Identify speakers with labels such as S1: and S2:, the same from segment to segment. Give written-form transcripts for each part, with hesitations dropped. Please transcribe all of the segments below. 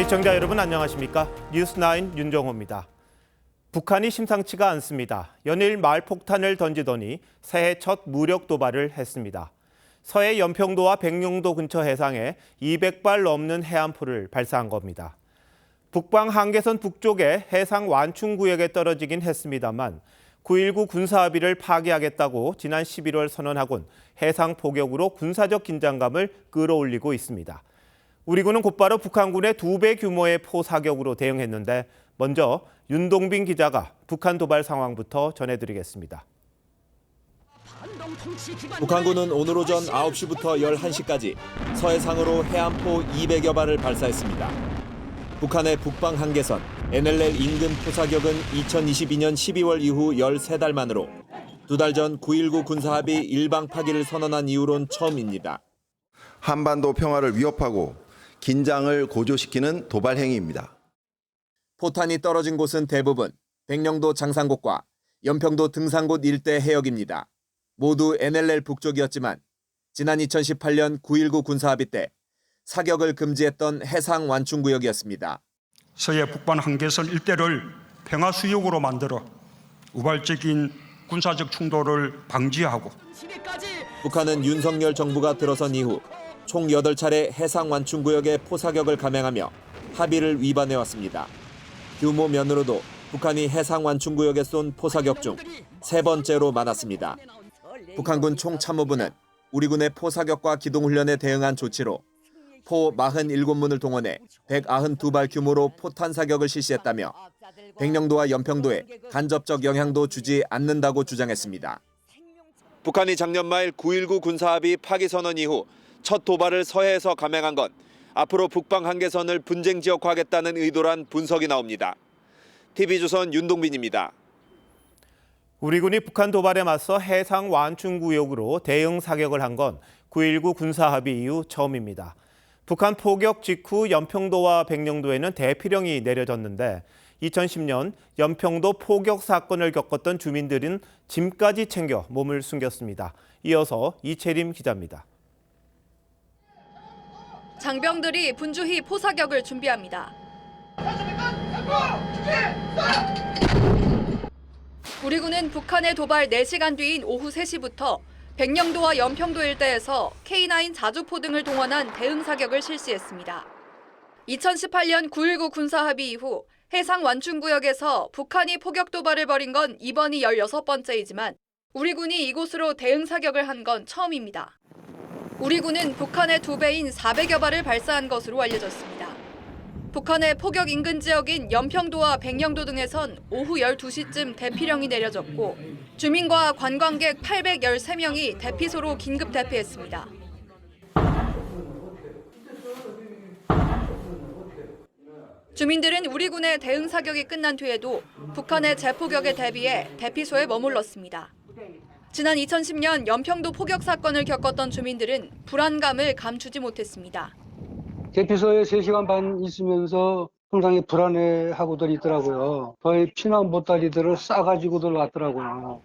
S1: 시청자 여러분 안녕하십니까? 뉴스9 윤정호입니다. 북한이 심상치가 않습니다. 연일 말폭탄을 던지더니 새해 첫 무력 도발을 했습니다. 서해 연평도와 백령도 근처 해상에 200발 넘는 해안포를 발사한 겁니다. 북방 한계선 북쪽의 해상 완충구역에 떨어지긴 했습니다만 9.19 군사합의를 파기하겠다고 지난 11월 선언하곤 해상 포격으로 군사적 긴장감을 끌어올리고 있습니다. 우리 군은 곧바로 북한군의 2배 규모의 포 사격으로 대응했는데 먼저 윤동빈 기자가 북한 도발 상황부터 전해드리겠습니다.
S2: 북한군은 오늘 오전 9시부터 11시까지 서해상으로 해안포 200여 발을 발사했습니다. 북한의 북방 한계선 NLL 인근 포사격은 2022년 12월 이후 13달 만으로 2달 전 9.19 군사합의 일방 파기를 선언한 이후론 처음입니다.
S3: 한반도 평화를 위협하고 긴장을 고조시키는 도발 행위입니다.
S2: 포탄이 떨어진 곳은 대부분 백령도 장산곳과 연평도 등산곳 일대 해역입니다. 모두 NLL 북쪽이었지만 지난 2018년 9.19 군사합의 때 사격을 금지했던 해상 완충구역이었습니다.
S4: 서해 북방 한계선 일대를 평화수역으로 만들어 우발적인 군사적 충돌을 방지하고
S2: 북한은 윤석열 정부가 들어선 이후 총 8차례 해상 완충구역에 포사격을 감행하며 합의를 위반해왔습니다. 규모 면으로도 북한이 해상 완충구역에 쏜 포사격 중 3번째로 많았습니다. 북한군 총참모부는 우리 군의 포사격과 기동훈련에 대응한 조치로 포 47문을 동원해 192발 규모로 포탄 사격을 실시했다며 백령도와 연평도에 간접적 영향도 주지 않는다고 주장했습니다. 북한이 작년 말 9.19 군사합의 파기 선언 이후 첫 도발을 서해에서 감행한 건 앞으로 북방 한계선을 분쟁 지역화하겠다는 의도란 분석이 나옵니다. TV조선 윤동빈입니다.
S1: 우리 군이 북한 도발에 맞서 해상 완충구역으로 대응 사격을 한 건 9.19 군사합의 이후 처음입니다. 북한 포격 직후 연평도와 백령도에는 대피령이 내려졌는데 2010년 연평도 포격 사건을 겪었던 주민들은 짐까지 챙겨 몸을 숨겼습니다. 이어서 이채림 기자입니다.
S5: 장병들이 분주히 포사격을 준비합니다. 우리 군은 북한의 도발 4시간 뒤인 오후 3시부터 백령도와 연평도 일대에서 K9 자주포 등을 동원한 대응 사격을 실시했습니다. 2018년 9.19 군사합의 이후 해상 완충구역에서 북한이 포격 도발을 벌인 건 이번이 16번째이지만 우리 군이 이곳으로 대응 사격을 한 건 처음입니다. 우리 군은 북한의 2배인 400여 발을 발사한 것으로 알려졌습니다. 북한의 포격 인근 지역인 연평도와 백령도 등에선 오후 12시쯤 대피령이 내려졌고 주민과 관광객 813명이 대피소로 긴급 대피했습니다. 주민들은 우리 군의 대응 사격이 끝난 뒤에도 북한의 재포격에 대비해 대피소에 머물렀습니다. 지난 2010년 연평도 포격 사건을 겪었던 주민들은 불안감을 감추지 못했습니다.
S6: 대피소에 3시간 반 있으면서 상당히 불안해하고들 있더라고요. 거의 피난 보따리들을 싸가지고들 왔더라고요.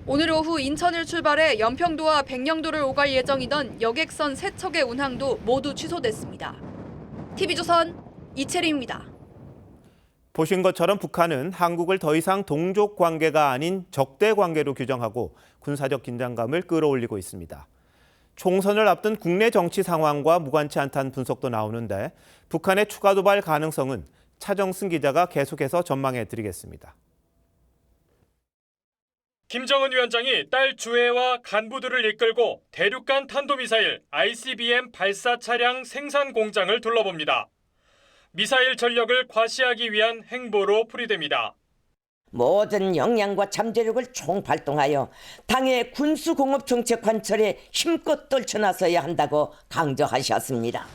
S5: 오늘 오후 인천을 출발해 연평도와 백령도를 오갈 예정이던 여객선 3척의 운항도 모두 취소됐습니다. TV조선 이채리입니다.
S1: 보신 것처럼 북한은 한국을 더 이상 동족 관계가 아닌 적대 관계로 규정하고 군사적 긴장감을 끌어올리고 있습니다. 총선을 앞둔 국내 정치 상황과 무관치 않다는 분석도 나오는데 북한의 추가 도발 가능성은 차정승 기자가 계속해서 전망해 드리겠습니다.
S7: 김정은 위원장이 딸 주해와 간부들을 이끌고 대륙간 탄도미사일 ICBM 발사 차량 생산 공장을 둘러봅니다. 미사일 전력을 과시하기 위한 행보로 풀이됩니다.
S8: 모든 역량과 잠재력을 총발동하여 당의 군수공업정책 관철에 힘껏 떨쳐나서야 한다고 강조하셨습니다.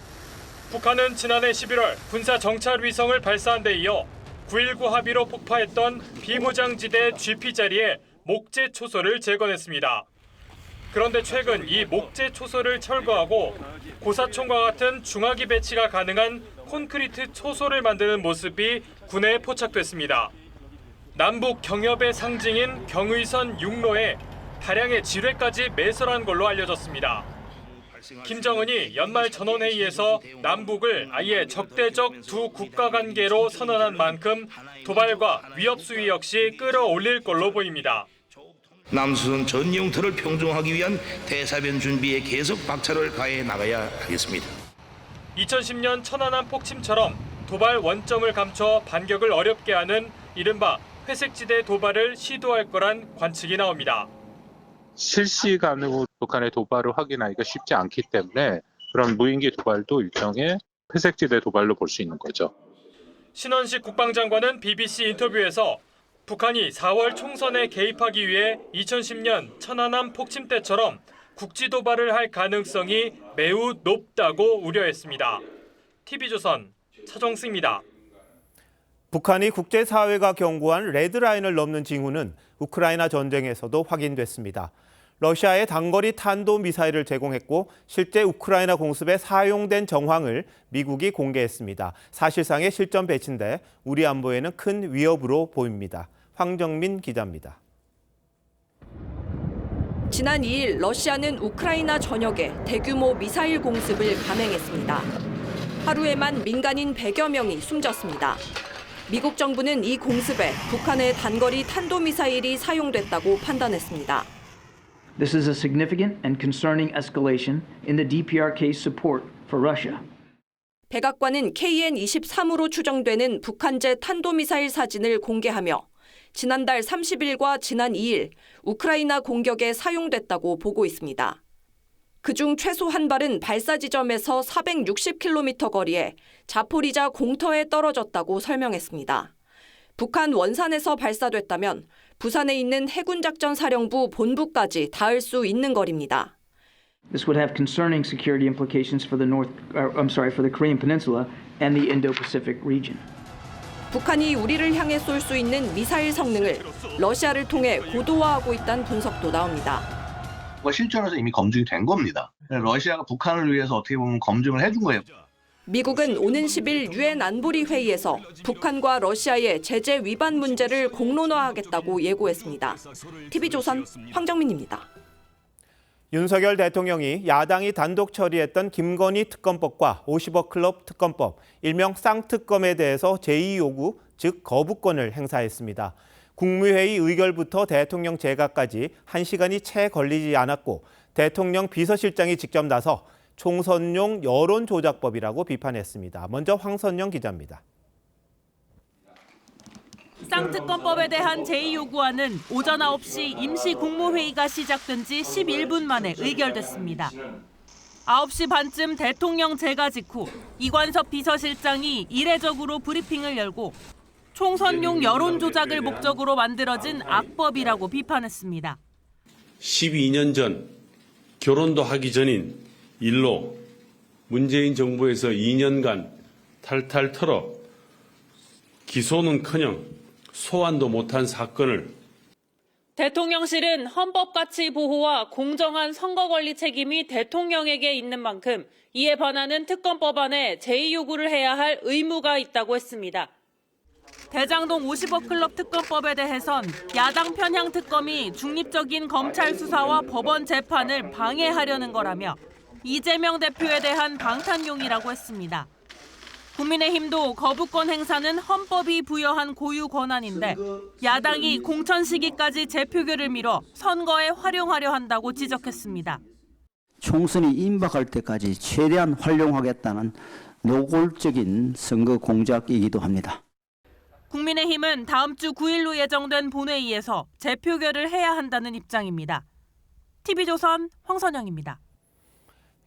S7: 북한은 지난해 11월 군사 정찰 위성을 발사한 데 이어 9.19 합의로 폭파했던 비무장지대 GP 자리에 목재 초소를 재건했습니다. 그런데 최근 이 목재 초소를 철거하고 고사총과 같은 중화기 배치가 가능한 콘크리트 초소를 만드는 모습이 군에 포착됐습니다. 남북 경협의 상징인 경의선 육로에 다량의 지뢰까지 매설한 걸로 알려졌습니다. 김정은이 연말 전원회의에서 남북을 아예 적대적 두 국가 관계로 선언한 만큼 도발과 위협 수위 역시 끌어올릴 걸로 보입니다.
S9: 남수선 전 영토를 평정하기 위한 대사변 준비에 계속 박차를 가해 나가야 하겠습니다.
S7: 2010년 천안함 폭침처럼 도발 원점을 감춰 반격을 어렵게 하는 이른바 회색지대 도발을 시도할 거란 관측이 나옵니다.
S10: 실시간으로 북한의 도발을 확인하기가 쉽지 않기 때문에 그런 무인기 도발도 일종의 회색지대 도발로 볼 수 있는 거죠.
S7: 신원식 국방장관은 BBC 인터뷰에서 북한이 4월 총선에 개입하기 위해 2010년 천안함 폭침 때처럼 국지 도발을 할 가능성이 매우 높다고 우려했습니다. TV조선 차정수입니다.
S1: 북한이 국제사회가 경고한 레드라인을 넘는 징후는 우크라이나 전쟁에서도 확인됐습니다. 러시아에 단거리 탄도미사일을 제공했고 실제 우크라이나 공습에 사용된 정황을 미국이 공개했습니다. 사실상의 실전 배치인데 우리 안보에는 큰 위협으로 보입니다. 황정민 기자입니다.
S5: 지난 2일 러시아는 우크라이나 전역에 대규모 미사일 공습을 감행했습니다. 하루에만 민간인 100여 명이 숨졌습니다. 미국 정부는 이 공습에 북한의 단거리 탄도미사일이 사용됐다고 판단했습니다.
S11: This is a significant and concerning escalation in the DPRK's support for Russia.
S5: 백악관은 KN-23으로 추정되는 북한제 탄도미사일 사진을 공개하며 지난달 30일과 지난 2일 우크라이나 공격에 사용됐다고 보고 있습니다. 그중 최소 한 발은 발사 지점에서 460km 거리에 자포리자 공터에 떨어졌다고 설명했습니다. 북한 원산에서 발사됐다면 부산에 있는 해군작전사령부 본부까지 닿을 수 있는 거리입니다.
S11: This would have concerning security implications for the Korean Peninsula and the Indo-Pacific region.
S5: 북한이 우리를 향해 쏠 수 있는 미사일 성능을 러시아를 통해 고도화하고 있다는 분석도 나옵니다.
S12: 실전에서 이미 검증이 된 겁니다. 러시아가 북한을 위해서 어떻게 보면 검증을 해준 거예요.
S5: 미국은 오는 10일 유엔 안보리 회의에서 북한과 러시아의 제재 위반 문제를 공론화하겠다고 예고했습니다. TV조선 황정민입니다.
S1: 윤석열 대통령이 야당이 단독 처리했던 김건희 특검법과 50억 클럽 특검법, 일명 쌍특검에 대해서 제2요구, 즉 거부권을 행사했습니다. 국무회의 의결부터 대통령 재가까지 1시간이 채 걸리지 않았고 대통령 비서실장이 직접 나서 총선용 여론조작법이라고 비판했습니다. 먼저 황선영 기자입니다.
S13: 쌍특검법에 대한 제2요구안은 오전 9시 임시 국무회의가 시작된 지 11분 만에 의결됐습니다. 9시 반쯤 대통령 재가 직후 이관섭 비서실장이 이례적으로 브리핑을 열고 총선용 여론조작을 목적으로 만들어진 악법이라고 비판했습니다.
S14: 12년 전 결혼도 하기 전인 일로 문재인 정부에서 2년간 탈탈 털어 기소는커녕 소환도 못한 사건을
S13: 대통령실은 헌법가치 보호와 공정한 선거 관리 책임이 대통령에게 있는 만큼 이에 반하는 특검법안에 제2요구를 해야 할 의무가 있다고 했습니다. 대장동 50억 클럽 특검법에 대해선 야당 편향 특검이 중립적인 검찰 수사와 법원 재판을 방해하려는 거라며 이재명 대표에 대한 방탄용이라고 했습니다. 국민의힘도 거부권 행사는 헌법이 부여한 고유 권한인데 야당이 공천 시기까지 재표결을 미뤄 선거에 활용하려 한다고 지적했습니다.
S15: 총선이 임박할 때까지 최대한 활용하겠다는 노골적인 선거 공작이기도 합니다.
S13: 국민의힘은 다음 주 9일로 예정된 본회의에서 재표결을 해야 한다는 입장입니다. TV조선 황선영입니다.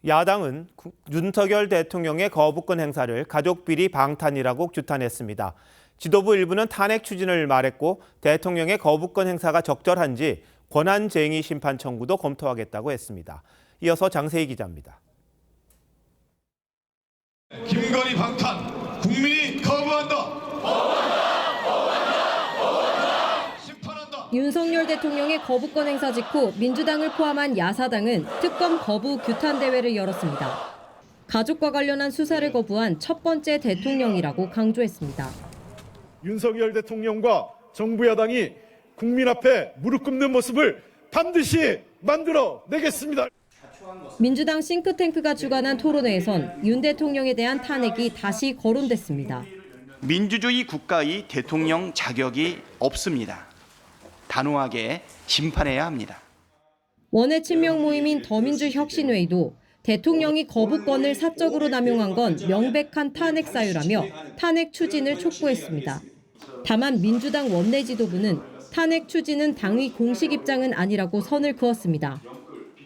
S1: 야당은 윤석열 대통령의 거부권 행사를 가족비리 방탄이라고 규탄했습니다. 지도부 일부는 탄핵 추진을 말했고 대통령의 거부권 행사가 적절한지 권한쟁의 심판 청구도 검토하겠다고 했습니다. 이어서 장세희 기자입니다.
S16: 김건희 방탄, 국민이 거부한다.
S17: 윤석열 대통령의 거부권 행사 직후 민주당을 포함한 야사당은 특검 거부 규탄 대회를 열었습니다. 가족과 관련한 수사를 거부한 첫 번째 대통령이라고 강조했습니다.
S16: 윤석열 대통령과 정부 야당이 국민 앞에 무릎 꿇는 모습을 반드시 만들어내겠습니다.
S17: 민주당 싱크탱크가 주관한 토론회에선 윤 대통령에 대한 탄핵이 다시 거론됐습니다.
S18: 민주주의 국가의 대통령 자격이 없습니다. 단호하게 심판해야 합니다.
S17: 원외 친명 모임인 더민주혁신회의도 대통령이 거부권을 사적으로 남용한 건 명백한 탄핵 사유라며 탄핵 추진을 촉구했습니다. 다만 민주당 원내 지도부는 탄핵 추진은 당의 공식 입장은 아니라고 선을 그었습니다.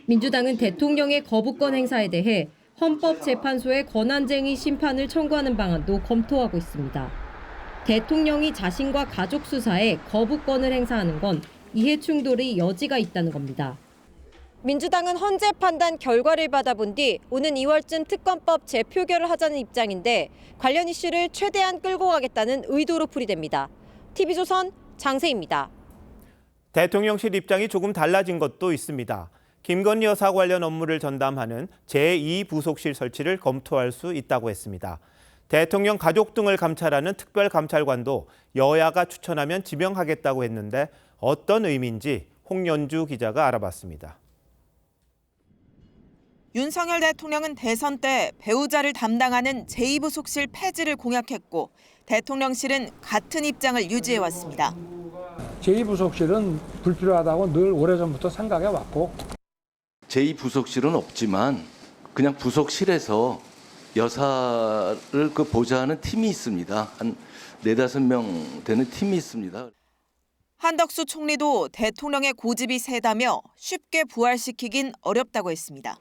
S17: 민주당은 대통령의 거부권 행사에 대해 헌법재판소에 권한쟁의 심판을 청구하는 방안도 검토하고 있습니다. 대통령이 자신과 가족 수사에 거부권을 행사하는 건 이해 충돌의 여지가 있다는 겁니다. 민주당은 헌재 판단 결과를 받아본 뒤 오는 2월쯤 특검법 재표결을 하자는 입장인데 관련 이슈를 최대한 끌고 가겠다는 의도로 풀이됩니다. TV조선 장세입니다.
S1: 대통령실 입장이 조금 달라진 것도 있습니다. 김건희 여사 관련 업무를 전담하는 제2부속실 설치를 검토할 수 있다고 했습니다. 대통령 가족 등을 감찰하는 특별감찰관도 여야가 추천하면 지명하겠다고 했는데 어떤 의미인지 홍연주 기자가 알아봤습니다.
S19: 윤석열 대통령은 대선 때 배우자를 담당하는 제2부속실 폐지를 공약했고 대통령실은 같은 입장을 유지해왔습니다.
S20: 제2부속실은 불필요하다고 늘 오래전부터 생각해왔고
S21: 제2부속실은 없지만 그냥 부속실에서 여사를 보좌하는 팀이 있습니다. 한 4-5명 되는 팀이 있습니다.
S19: 한덕수 총리도 대통령의 고집이 세다며 쉽게 부활시키긴 어렵다고 했습니다.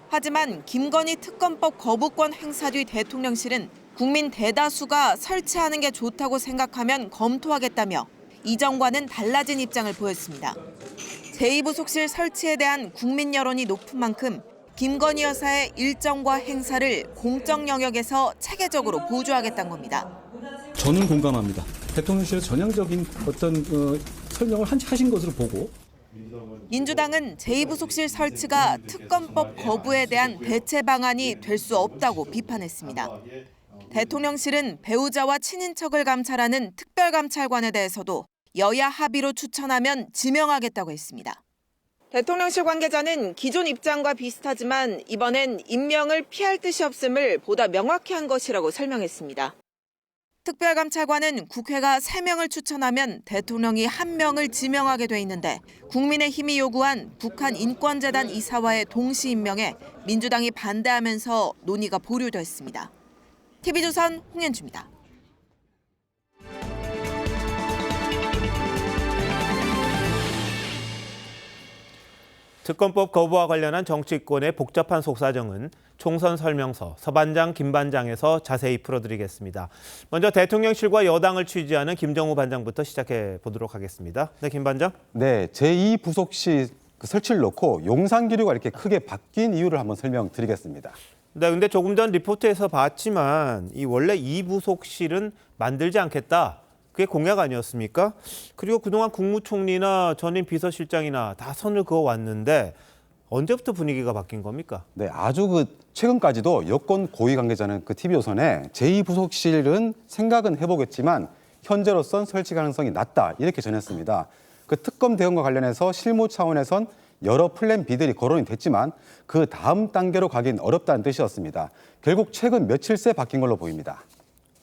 S19: 하지만 김건희 특검법 거부권 행사 뒤 대통령실은 국민 대다수가 설치하는 게 좋다고 생각하면 검토하겠다며 이전과는 달라진 입장을 보였습니다. 제2부속실 설치에 대한 국민 여론이 높은 만큼 김건희 여사의 일정과 행사를 공적 영역에서 체계적으로 보조하겠다는 겁니다.
S22: 저는 공감합니다. 대통령실의 전향적인 어떤 설명을 하신 것으로 보고
S19: 민주당은 제2부속실 설치가 특검법 거부에 대한 대체 방안이 될 수 없다고 비판했습니다. 대통령실은 배우자와 친인척을 감찰하는 특별감찰관에 대해서도 여야 합의로 추천하면 지명하겠다고 했습니다. 대통령실 관계자는 기존 입장과 비슷하지만 이번엔 임명을 피할 뜻이 없음을 보다 명확히 한 것이라고 설명했습니다. 특별감찰관은 국회가 3명을 추천하면 대통령이 1명을 지명하게 돼 있는데 국민의힘이 요구한 북한 인권재단 이사와의 동시 임명에 민주당이 반대하면서 논의가 보류됐습니다. TV조선 홍현주입니다.
S1: 특검법 거부와 관련한 정치권의 복잡한 속사정은 총선 설명서 서반장, 김반장에서 자세히 풀어드리겠습니다. 먼저 대통령실과 여당을 취재하는 김정우 반장부터 시작해 보도록 하겠습니다. 네, 김 반장.
S23: 네, 제2부속실 설치를 놓고 용산 기류가 이렇게 크게 바뀐 이유를 한번 설명드리겠습니다.
S1: 네, 근데 조금 전 리포트에서 봤지만 이 원래 2부속실은 만들지 않겠다. 그게 공약 아니었습니까? 그리고 그동안 국무총리나 전임 비서실장이나 다 선을 그어왔는데 언제부터 분위기가 바뀐 겁니까?
S23: 네, 아주 최근까지도 여권 고위 관계자는 TV조선에 제2부속실은 생각은 해보겠지만 현재로선 설치 가능성이 낮다 이렇게 전했습니다. 특검 대응과 관련해서 실무 차원에선 여러 플랜 B들이 거론이 됐지만 그 다음 단계로 가긴 어렵다는 뜻이었습니다. 결국 최근 며칠 새 바뀐 걸로 보입니다.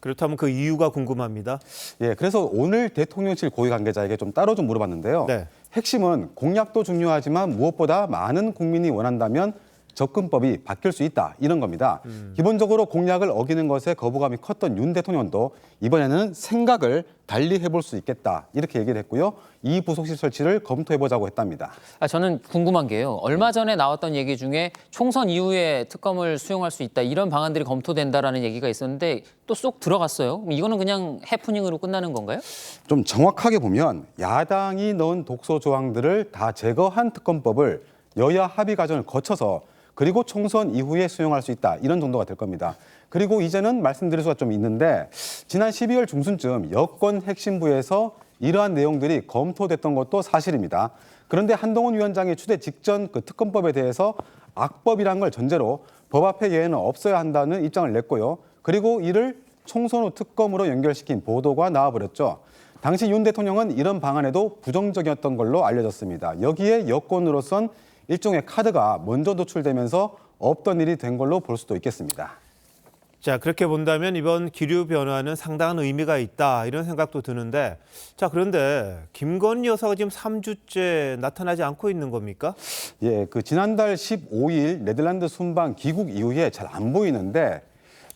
S1: 그렇다면 그 이유가 궁금합니다.
S23: 예, 그래서 오늘 대통령실 고위 관계자에게 좀 따로 물어봤는데요.
S1: 네.
S23: 핵심은 공약도 중요하지만 무엇보다 많은 국민이 원한다면 접근법이 바뀔 수 있다 이런 겁니다. 기본적으로 공약을 어기는 것에 거부감이 컸던 윤 대통령도 이번에는 생각을 달리 해볼 수 있겠다 이렇게 얘기를 했고요. 이 부속실 설치를 검토해보자고 했답니다.
S24: 저는 궁금한 게요. 얼마 전에 나왔던 얘기 중에 총선 이후에 특검을 수용할 수 있다 이런 방안들이 검토된다라는 얘기가 있었는데 또 쏙 들어갔어요. 이거는 그냥 해프닝으로 끝나는 건가요?
S23: 좀 정확하게 보면 야당이 넣은 독소 조항들을 다 제거한 특검법을 여야 합의 과정을 거쳐서 그리고 총선 이후에 수용할 수 있다 이런 정도가 될 겁니다. 그리고 이제는 말씀드릴 수가 좀 있는데 지난 12월 중순쯤 여권 핵심부에서 이러한 내용들이 검토됐던 것도 사실입니다. 그런데 한동훈 위원장이 추대 직전 특검법에 대해서 악법이란 걸 전제로 법 앞에 예외는 없어야 한다는 입장을 냈고요. 그리고 이를 총선 후 특검으로 연결시킨 보도가 나와버렸죠. 당시 윤 대통령은 이런 방안에도 부정적이었던 걸로 알려졌습니다. 여기에 여권으로선 일종의 카드가 먼저 노출되면서 없던 일이 된 걸로 볼 수도 있겠습니다.
S1: 자, 그렇게 본다면 이번 기류 변화는 상당한 의미가 있다 이런 생각도 드는데, 자, 그런데 김건희 여사가 지금 3주째 나타나지 않고 있는 겁니까?
S23: 예, 그 지난달 15일 네덜란드 순방 귀국 이후에 잘 안 보이는데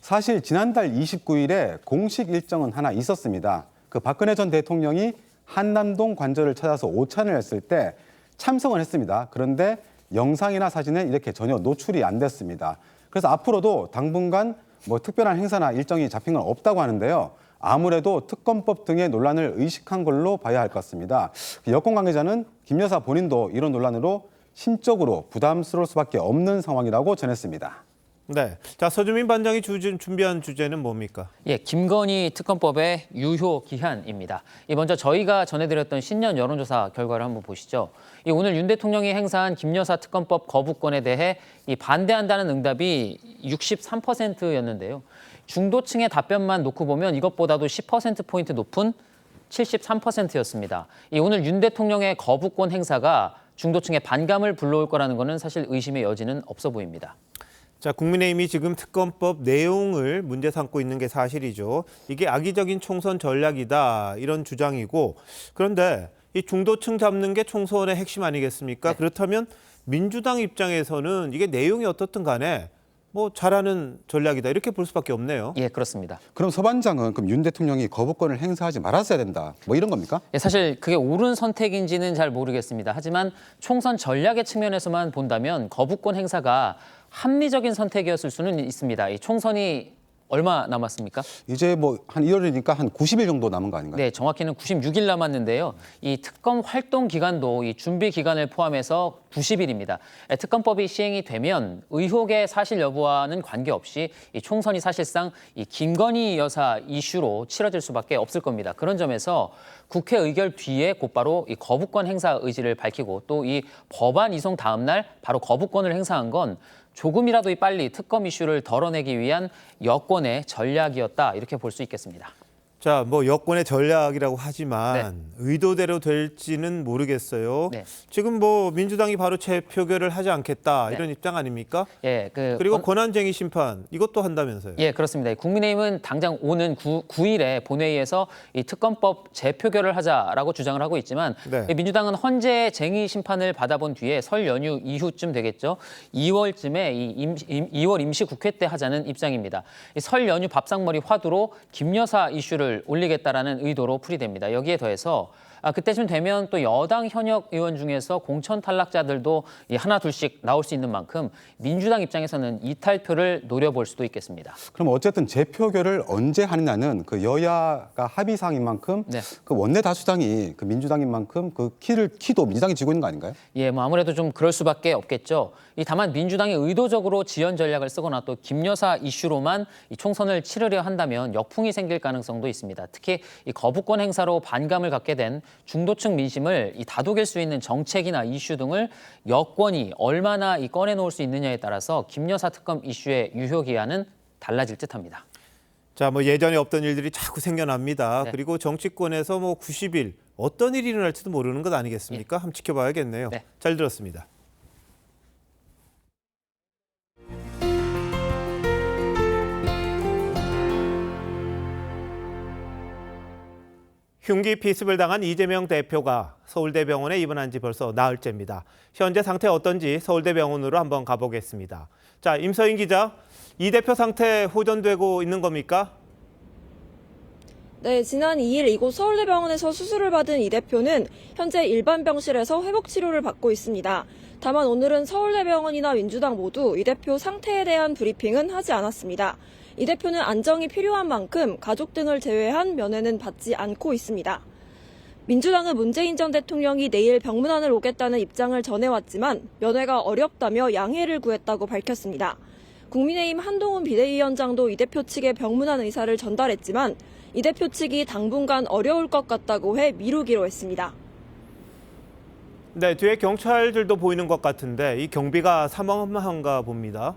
S23: 사실 지난달 29일에 공식 일정은 하나 있었습니다. 그 박근혜 전 대통령이 한남동 관저를 찾아서 오찬을 했을 때 참석은 했습니다. 그런데 영상이나 사진은 이렇게 전혀 노출이 안 됐습니다. 그래서 앞으로도 당분간 뭐 특별한 행사나 일정이 잡힌 건 없다고 하는데요. 아무래도 특검법 등의 논란을 의식한 걸로 봐야 할 것 같습니다. 여권 관계자는 김 여사 본인도 이런 논란으로 심적으로 부담스러울 수밖에 없는 상황이라고 전했습니다.
S1: 네, 자, 서주민 반장이 준비한 주제는 뭡니까?
S24: 예, 김건희 특검법의 유효 기한입니다. 먼저 저희가 전해드렸던 신년 여론조사 결과를 한번 보시죠. 오늘 윤 대통령이 행사한 김 여사 특검법 거부권에 대해 반대한다는 응답이 63%였는데요. 중도층의 답변만 놓고 보면 이것보다도 10%포인트 높은 73%였습니다. 오늘 윤 대통령의 거부권 행사가 중도층의 반감을 불러올 거라는 것은 사실 의심의 여지는 없어 보입니다.
S1: 자, 국민의힘이 지금 특검법 내용을 문제 삼고 있는 게 사실이죠. 이게 악의적인 총선 전략이다 이런 주장이고, 그런데 이 중도층 잡는 게 총선의 핵심 아니겠습니까?
S24: 네.
S1: 그렇다면 민주당 입장에서는 이게 내용이 어떻든 간에 뭐 잘하는 전략이다 이렇게 볼 수밖에 없네요.
S24: 예, 그렇습니다.
S23: 그럼 서 반장은 그럼 윤 대통령이 거부권을 행사하지 말았어야 된다. 뭐 이런 겁니까?
S24: 예, 사실 그게 옳은 선택인지는 잘 모르겠습니다. 하지만 총선 전략의 측면에서만 본다면 거부권 행사가 합리적인 선택이었을 수는 있습니다. 이 총선이 얼마 남았습니까?
S23: 이제 뭐 한 1월이니까 한 90일 정도 남은 거 아닌가요?
S24: 네, 정확히는 96일 남았는데요. 이 특검 활동 기간도 이 준비 기간을 포함해서 90일입니다. 특검법이 시행이 되면 의혹의 사실 여부와는 관계없이 이 총선이 사실상 이 김건희 여사 이슈로 치러질 수밖에 없을 겁니다. 그런 점에서 국회 의결 뒤에 곧바로 이 거부권 행사 의지를 밝히고 또 이 법안 이송 다음 날 바로 거부권을 행사한 건 조금이라도 빨리 특검 이슈를 덜어내기 위한 여권의 전략이었다 이렇게 볼 수 있겠습니다.
S1: 자, 뭐 여권의 전략이라고 하지만 의도대로 될지는 모르겠어요.
S24: 네.
S1: 지금 뭐 민주당이 바로 재표결을 하지 않겠다 이런 입장 아닙니까?
S24: 예,
S1: 그리고 권한쟁의 심판 이것도 한다면서요.
S24: 예, 그렇습니다. 국민의힘은 당장 오는 9일에 본회의에서 이 특검법 재표결을 하자라고 주장을 하고 있지만
S1: 네.
S24: 민주당은 헌재 쟁의 심판을 받아본 뒤에 설 연휴 이후쯤 되겠죠. 2월쯤에 2월 임시국회 때 하자는 입장입니다. 설 연휴 밥상머리 화두로 김 여사 이슈를 올리겠다라는 의도로 풀이됩니다. 여기에 더해서 그때쯤 되면 또 여당 현역 의원 중에서 공천 탈락자들도 하나 둘씩 나올 수 있는 만큼 민주당 입장에서는 이탈표를 노려볼 수도 있겠습니다.
S23: 그럼 어쨌든 재표결을 언제 하느냐는 그 여야가 합의사항인 만큼
S24: 네.
S23: 그 원내 다수당이 그 민주당인 만큼 그 키도 민주당이 쥐고 있는 거 아닌가요?
S24: 예, 뭐 아무래도 좀 그럴 수밖에 없겠죠. 다만 민주당이 의도적으로 지연 전략을 쓰거나 또 김 여사 이슈로만 이 총선을 치르려 한다면 역풍이 생길 가능성도 있습니다. 특히 이 거부권 행사로 반감을 갖게 된 중도층 민심을 다독일 수 있는 정책이나 이슈 등을 여권이 얼마나 꺼내놓을 수 있느냐에 따라서 김 여사 특검 이슈의 유효 기한은 달라질 듯합니다.
S1: 자, 뭐 예전에 없던 일들이 자꾸 생겨납니다.
S24: 네.
S1: 그리고 정치권에서 뭐 90일 어떤 일이 일어날지도 모르는 것 아니겠습니까? 한번 지켜봐야겠네요.
S24: 네.
S1: 잘 들었습니다. 흉기 피습을 당한 이재명 대표가 서울대병원에 입원한 지 벌써 나흘째입니다. 현재 상태 어떤지 서울대병원으로 한번 가보겠습니다. 자, 임서인 기자, 이 대표 상태 호전되고 있는 겁니까?
S2: 네, 지난 2일 이곳 서울대병원에서 수술을 받은 이 대표는 현재 일반 병실에서 회복 치료를 받고 있습니다. 다만 오늘은 서울대병원이나 민주당 모두 이 대표 상태에 대한 브리핑은 하지 않았습니다. 이 대표는 안정이 필요한 만큼 가족 등을 제외한 면회는 받지 않고 있습니다. 민주당은 문재인 전 대통령이 내일 병문안을 오겠다는 입장을 전해왔지만 면회가 어렵다며 양해를 구했다고 밝혔습니다. 국민의힘 한동훈 비대위원장도 이 대표 측에 병문안 의사를 전달했지만 이 대표 측이 당분간 어려울 것 같다고 해 미루기로 했습니다.
S1: 네, 뒤에 경찰들도 보이는 것 같은데 이 경비가 삼엄한가 봅니다.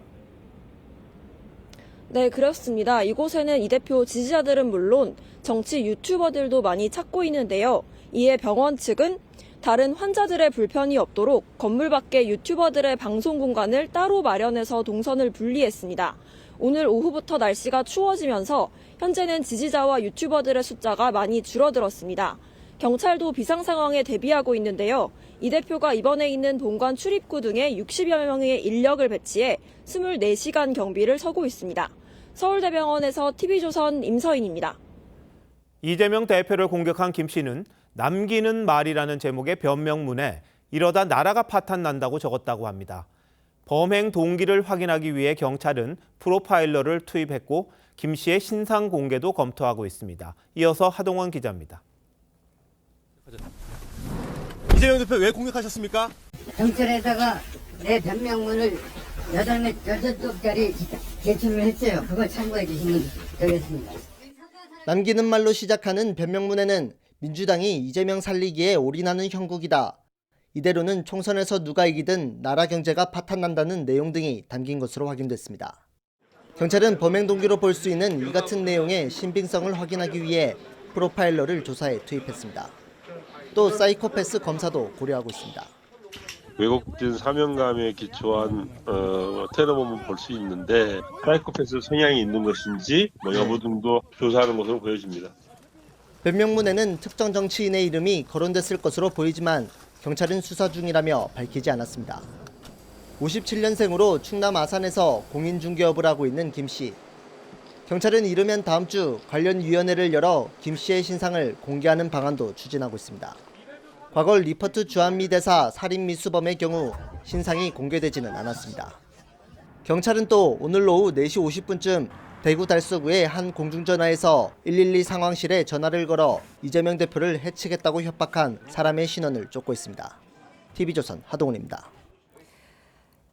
S2: 네, 그렇습니다. 이곳에는 이 대표 지지자들은 물론 정치 유튜버들도 많이 찾고 있는데요. 이에 병원 측은 다른 환자들의 불편이 없도록 건물 밖에 유튜버들의 방송 공간을 따로 마련해서 동선을 분리했습니다. 오늘 오후부터 날씨가 추워지면서 현재는 지지자와 유튜버들의 숫자가 많이 줄어들었습니다. 경찰도 비상 상황에 대비하고 있는데요. 이 대표가 이번에 있는 본관 출입구 등에 60여 명의 인력을 배치해 24시간 경비를 서고 있습니다. 서울대병원에서 TV조선 임서인입니다.
S1: 이재명 대표를 공격한 김 씨는 남기는 말이라는 제목의 변명문에 이러다 나라가 파탄 난다고 적었다고 합니다. 범행 동기를 확인하기 위해 경찰은 프로파일러를 투입했고 김 씨의 신상 공개도 검토하고 있습니다. 이어서 하동원 기자입니다.
S3: 이재명 대표 왜 공격하셨습니까?
S4: 경찰에다가 내 변명문을 8쪽짜리 제출을 했어요. 그걸 참고해 주시면 되겠습니다.
S6: 남기는 말로 시작하는 변명문에는 민주당이 이재명 살리기에 올인하는 형국이다. 이대로는 총선에서 누가 이기든 나라 경제가 파탄난다는 내용 등이 담긴 것으로 확인됐습니다. 경찰은 범행 동기로 볼 수 있는 이 같은 내용의 신빙성을 확인하기 위해 프로파일러를 조사에 투입했습니다. 또 사이코패스 검사도 고려하고 있습니다.
S8: 왜곡된 사명감에 기초한 테러범을 볼 수 있는데 사이코패스 성향이 있는 것인지 여부 등도 조사하는 것으로 보여집니다.
S6: 변명문에는 특정 정치인의 이름이 거론됐을 것으로 보이지만 경찰은 수사 중이라며 밝히지 않았습니다. 57년생으로 충남 아산에서 공인중개업을 하고 있는 김 씨. 경찰은 이르면 다음 주 관련 위원회를 열어 김 씨의 신상을 공개하는 방안도 추진하고 있습니다. 과거 리퍼트 주한미 대사 살인 미수범의 경우 신상이 공개되지는 않았습니다. 경찰은 또 오늘 오후 4시 50분쯤 대구 달서구의 한 공중전화에서 112 상황실에 전화를 걸어 이재명 대표를 해치겠다고 협박한 사람의 신원을 쫓고 있습니다. TV조선 하동훈입니다.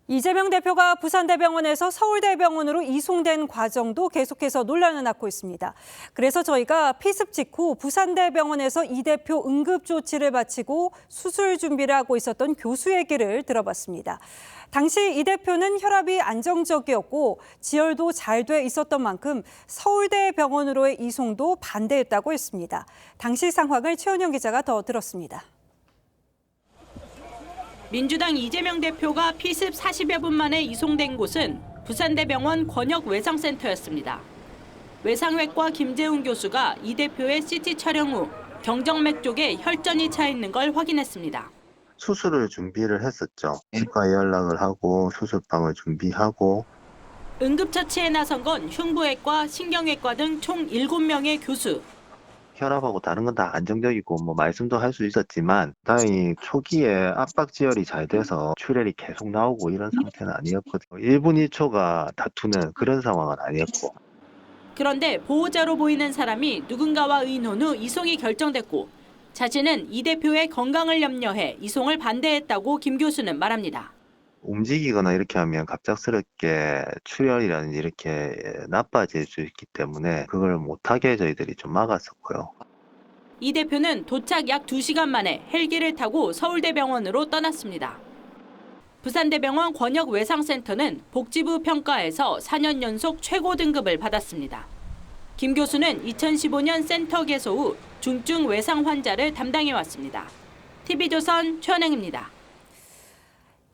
S25: 이재명 대표가 부산대병원에서 서울대병원으로 이송된 과정도 계속해서 논란을 낳고 있습니다. 그래서 저희가 피습 직후 부산대병원에서 이 대표 응급조치를 마치고 수술 준비를 하고 있었던 교수 얘기를 들어봤습니다. 당시 이 대표는 혈압이 안정적이었고 지혈도 잘 돼 있었던 만큼 서울대병원으로의 이송도 반대했다고 했습니다. 당시 상황을 최원영 기자가 더 들었습니다.
S26: 민주당 이재명 대표가 피습 40여 분 만에 이송된 곳은 부산대병원 권역외상센터였습니다. 외상외과 김재훈 교수가 이 대표의 CT 촬영 후 경정맥 쪽에 혈전이 차 있는 걸 확인했습니다.
S27: 수술을 준비를 했었죠. 치과에 연락을 하고 수술방을 준비하고.
S26: 응급처치에 나선 건 흉부외과, 신경외과 등 총 7명의 교수.
S27: 혈압하고 다른 건 다 안정적이고 말씀도 할 수 있었지만 다행히 초기에 압박지혈이 잘 돼서 출혈이 계속 나오고 이런 상태는 아니었거든요. 1분 1초가 다투는 그런 상황은 아니었고.
S26: 그런데 보호자로 보이는 사람이 누군가와 의논 후 이송이 결정됐고 자신은 이 대표의 건강을 염려해 이송을 반대했다고 김 교수는 말합니다.
S27: 움직이거나 이렇게 하면 갑작스럽게 출혈이라든지 이렇게 나빠질 수 있기 때문에 그걸 못하게 저희들이 좀 막았었고요.
S26: 이 대표는 도착 약 2시간 만에 헬기를 타고 서울대병원으로 떠났습니다. 부산대병원 권역외상센터는 복지부 평가에서 4년 연속 최고 등급을 받았습니다. 김 교수는 2015년 센터 개소 후 중증 외상 환자를 담당해왔습니다. TV조선 최원영입니다.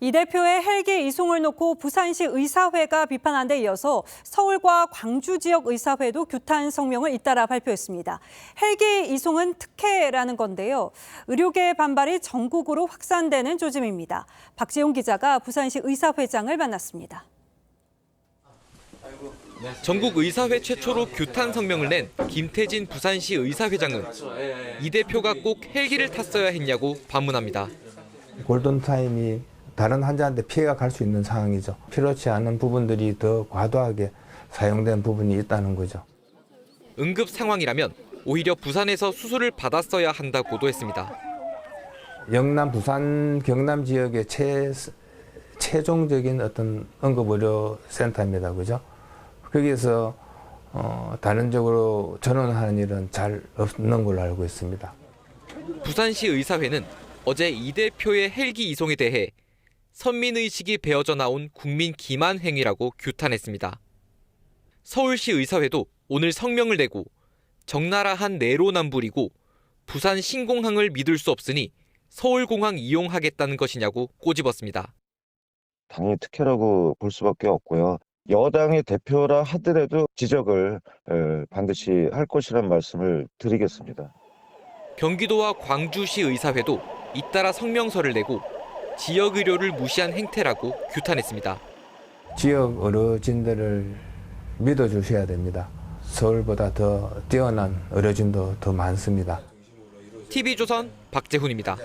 S25: 이 대표의 헬기 이송을 놓고 부산시 의사회가 비판한 데 이어서 서울과 광주 지역 의사회도 규탄 성명을 잇따라 발표했습니다. 헬기 이송은 특혜라는 건데요. 의료계의 반발이 전국으로 확산되는 조짐입니다. 박지용 기자가 부산시 의사회장을 만났습니다.
S28: 전국 의사회 최초로 규탄 성명을 낸 김태진 부산시 의사회장은 이 대표가 꼭 헬기를 탔어야 했냐고 반문합니다.
S29: 골든타임이 다른 환자한테 피해가 갈 수 있는 상황이죠. 필요치 않은 부분들이 더 과도하게 사용된 부분이 있다는 거죠.
S28: 응급 상황이라면 오히려 부산에서 수술을 받았어야 한다고도 했습니다.
S29: 영남, 부산, 경남 지역의 최종적인 어떤 응급의료센터입니다. 그죠? 거기에서 다른적으로 전원하는 일은 잘 없는 걸로 알고 있습니다.
S28: 부산시 의사회는 어제 이 대표의 헬기 이송에 대해 선민의식이 배어져 나온 국민 기만 행위라고 규탄했습니다. 서울시 의사회도 오늘 성명을 내고 적나라한 내로남불이고 부산 신공항을 믿을 수 없으니 서울공항 이용하겠다는 것이냐고 꼬집었습니다.
S5: 당연히 특혜라고 볼 수밖에 없고요. 여당의 대표라 하더라도 지적을 반드시 할 것이란 말씀을 드리겠습니다.
S28: 경기도와 광주시 의사회도 잇따라 성명서를 내고 지역 의료를 무시한 행태라고 규탄했습니다.
S29: 지역 어르신들을 믿어주셔야 됩니다. 서울보다 더 뛰어난 의료진도 더 많습니다.
S28: TV조선 박재훈입니다.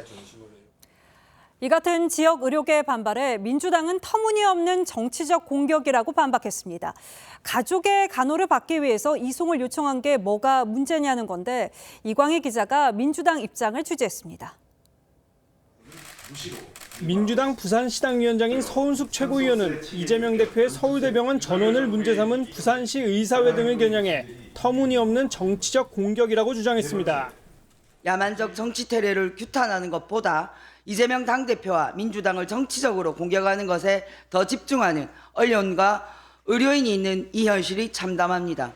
S25: 이 같은 지역 의료계의 반발에 민주당은 터무니없는 정치적 공격이라고 반박했습니다. 가족의 간호를 받기 위해서 이송을 요청한 게 뭐가 문제냐는 건데 이광희 기자가 민주당 입장을 취재했습니다.
S7: 민주당 부산시당위원장인 서은숙 최고위원은 이재명 대표의 서울대병원 전원을 문제 삼은 부산시 의사회 등을 겨냥해 터무니없는 정치적 공격이라고 주장했습니다.
S9: 야만적 정치 테러를 규탄하는 것보다 이재명 당대표와 민주당을 정치적으로 공격하는 것에 더 집중하는 언론과 의료인이 있는 이 현실이 참담합니다.